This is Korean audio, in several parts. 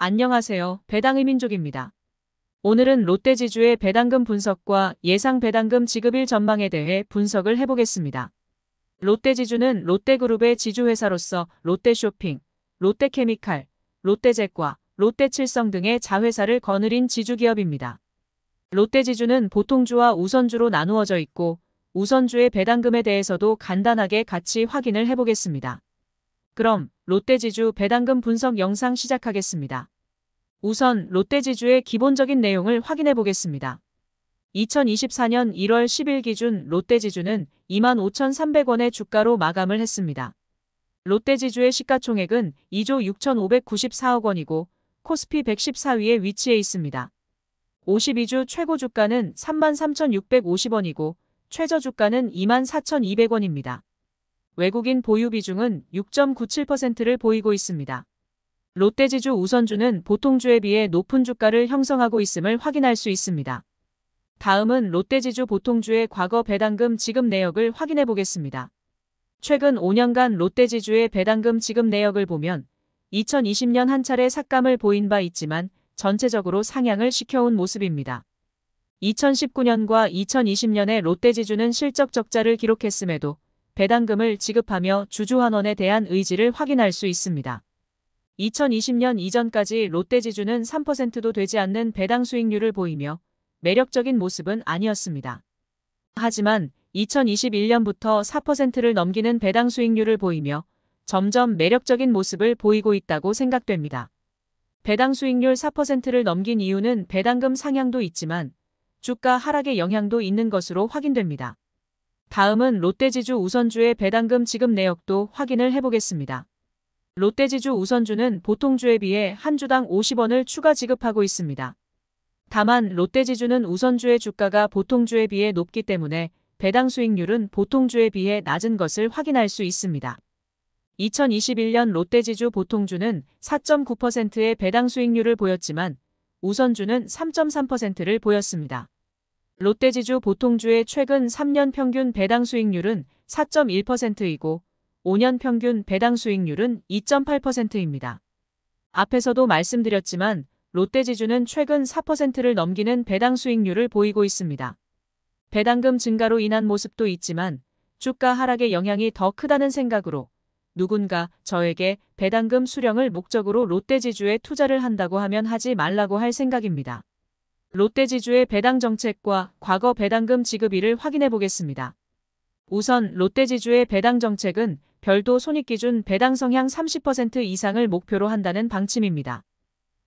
안녕하세요. 배당의 민족입니다. 오늘은 롯데지주의 배당금 분석과 예상 배당금 지급일 전망에 대해 분석을 해보겠습니다. 롯데지주는 롯데그룹의 지주회사로서 롯데쇼핑, 롯데케미칼, 롯데제과, 롯데칠성 등의 자회사를 거느린 지주기업입니다. 롯데지주는 보통주와 우선주로 나누어져 있고 우선주의 배당금에 대해서도 간단하게 같이 확인을 해보겠습니다. 그럼 롯데지주 배당금 분석 영상 시작하겠습니다. 우선 롯데지주의 기본적인 내용을 확인해 보겠습니다. 2024년 1월 10일 기준 롯데지주는 25,300원의 주가로 마감을 했습니다. 롯데지주의 시가총액은 2조 6,594억 원이고 코스피 114위에 위치해 있습니다. 52주 최고 주가는 33,650원이고 최저 주가는 24,200원입니다. 외국인 보유 비중은 6.97%를 보이고 있습니다. 롯데지주 우선주는 보통주에 비해 높은 주가를 형성하고 있음을 확인할 수 있습니다. 다음은 롯데지주 보통주의 과거 배당금 지급 내역을 확인해 보겠습니다. 최근 5년간 롯데지주의 배당금 지급 내역을 보면 2020년 한 차례 삭감을 보인 바 있지만 전체적으로 상향을 시켜온 모습입니다. 2019년과 2020년에 롯데지주는 실적 적자를 기록했음에도 배당금을 지급하며 주주환원에 대한 의지를 확인할 수 있습니다. 2020년 이전까지 롯데지주는 3%도 되지 않는 배당 수익률을 보이며 매력적인 모습은 아니었습니다. 하지만 2021년부터 4%를 넘기는 배당 수익률을 보이며 점점 매력적인 모습을 보이고 있다고 생각됩니다. 배당 수익률 4%를 넘긴 이유는 배당금 상향도 있지만 주가 하락의 영향도 있는 것으로 확인됩니다. 다음은 롯데지주 우선주의 배당금 지급 내역도 확인을 해보겠습니다. 롯데지주 우선주는 보통주에 비해 한 주당 50원을 추가 지급하고 있습니다. 다만 롯데지주는 우선주의 주가가 보통주에 비해 높기 때문에 배당 수익률은 보통주에 비해 낮은 것을 확인할 수 있습니다. 2021년 롯데지주 보통주는 4.9%의 배당 수익률을 보였지만 우선주는 3.3%를 보였습니다. 롯데지주 보통주의 최근 3년 평균 배당 수익률은 4.1%이고 5년 평균 배당 수익률은 2.8%입니다. 앞에서도 말씀드렸지만 롯데지주는 최근 4%를 넘기는 배당 수익률을 보이고 있습니다. 배당금 증가로 인한 모습도 있지만 주가 하락의 영향이 더 크다는 생각으로 누군가 저에게 배당금 수령을 목적으로 롯데지주에 투자를 한다고 하면 하지 말라고 할 생각입니다. 롯데지주의 배당 정책과 과거 배당금 지급일을 확인해 보겠습니다. 우선 롯데지주의 배당 정책은 별도 손익기준 배당 성향 30% 이상을 목표로 한다는 방침입니다.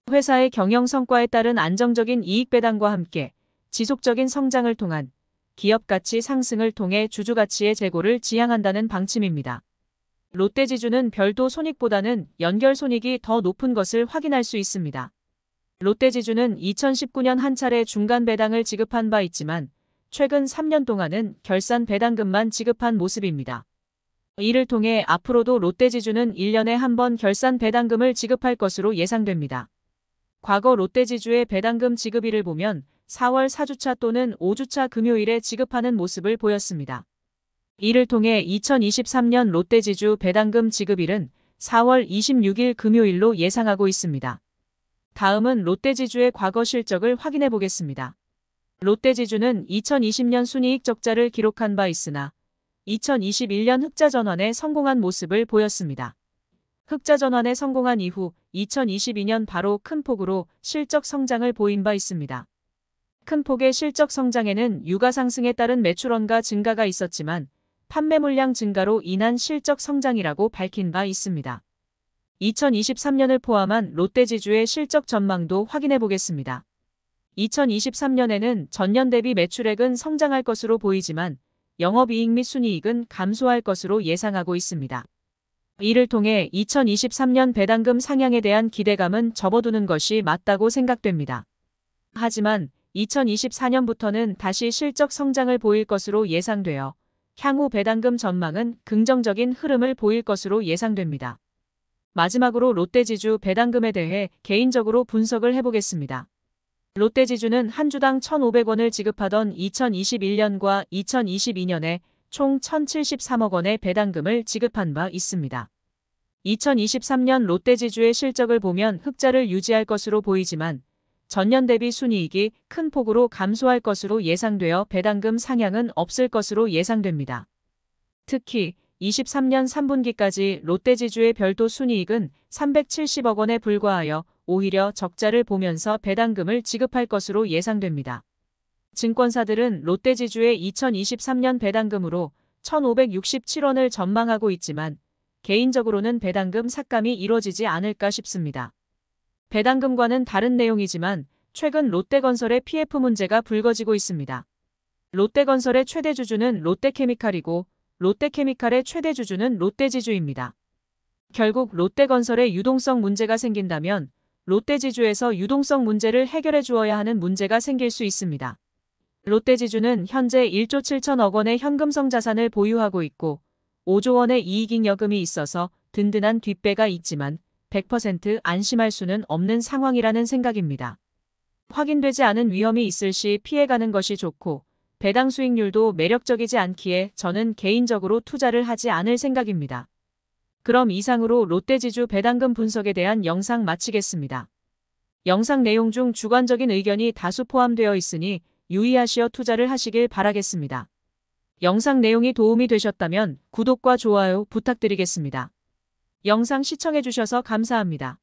회사의 경영 성과에 따른 안정적인 이익 배당과 함께 지속적인 성장을 통한 기업 가치 상승을 통해 주주 가치의 제고를 지향한다는 방침입니다. 롯데지주는 별도 손익보다는 연결 손익이 더 높은 것을 확인할 수 있습니다. 롯데지주는 2019년 한 차례 중간 배당을 지급한 바 있지만 최근 3년 동안은 결산 배당금만 지급한 모습입니다. 이를 통해 앞으로도 롯데지주는 1년에 한 번 결산 배당금을 지급할 것으로 예상됩니다. 과거 롯데지주의 배당금 지급일을 보면 4월 4주차 또는 5주차 금요일에 지급하는 모습을 보였습니다. 이를 통해 2023년 롯데지주 배당금 지급일은 4월 26일 금요일로 예상하고 있습니다. 다음은 롯데지주의 과거 실적을 확인해 보겠습니다. 롯데지주는 2020년 순이익 적자를 기록한 바 있으나 2021년 흑자 전환에 성공한 모습을 보였습니다. 흑자 전환에 성공한 이후 2022년 바로 큰 폭으로 실적 성장을 보인 바 있습니다. 큰 폭의 실적 성장에는 유가 상승에 따른 매출원가 증가가 있었지만 판매 물량 증가로 인한 실적 성장이라고 밝힌 바 있습니다. 2023년을 포함한 롯데지주의 실적 전망도 확인해 보겠습니다. 2023년에는 전년 대비 매출액은 성장할 것으로 보이지만 영업이익 및 순이익은 감소할 것으로 예상하고 있습니다. 이를 통해 2023년 배당금 상향에 대한 기대감은 접어두는 것이 맞다고 생각됩니다. 하지만 2024년부터는 다시 실적 성장을 보일 것으로 예상되어 향후 배당금 전망은 긍정적인 흐름을 보일 것으로 예상됩니다. 마지막으로 롯데지주 배당금에 대해 개인적으로 분석을 해보겠습니다. 롯데지주는 한 주당 1,500원을 지급하던 2021년과 2022년에 총 1,073억 원의 배당금을 지급한 바 있습니다. 2023년 롯데지주의 실적을 보면 흑자를 유지할 것으로 보이지만 전년 대비 순이익이 큰 폭으로 감소할 것으로 예상되어 배당금 상향은 없을 것으로 예상됩니다. 특히 23년 3분기까지 롯데지주의 별도 순이익은 370억 원에 불과하여 오히려 적자를 보면서 배당금을 지급할 것으로 예상됩니다. 증권사들은 롯데지주의 2023년 배당금으로 1,567원을 전망하고 있지만 개인적으로는 배당금 삭감이 이뤄지지 않을까 싶습니다. 배당금과는 다른 내용이지만 최근 롯데건설의 PF 문제가 불거지고 있습니다. 롯데건설의 최대 주주는 롯데케미칼이고 롯데케미칼의 최대 주주는 롯데지주입니다. 결국 롯데건설에 유동성 문제가 생긴다면 롯데지주에서 유동성 문제를 해결해 주어야 하는 문제가 생길 수 있습니다. 롯데지주는 현재 1조 7천억 원의 현금성 자산을 보유하고 있고 5조 원의 이익잉여금이 있어서 든든한 뒷배가 있지만 100% 안심할 수는 없는 상황이라는 생각입니다. 확인되지 않은 위험이 있을 시 피해가는 것이 좋고 배당 수익률도 매력적이지 않기에 저는 개인적으로 투자를 하지 않을 생각입니다. 그럼 이상으로 롯데지주 배당금 분석에 대한 영상 마치겠습니다. 영상 내용 중 주관적인 의견이 다수 포함되어 있으니 유의하시어 투자를 하시길 바라겠습니다. 영상 내용이 도움이 되셨다면 구독과 좋아요 부탁드리겠습니다. 영상 시청해주셔서 감사합니다.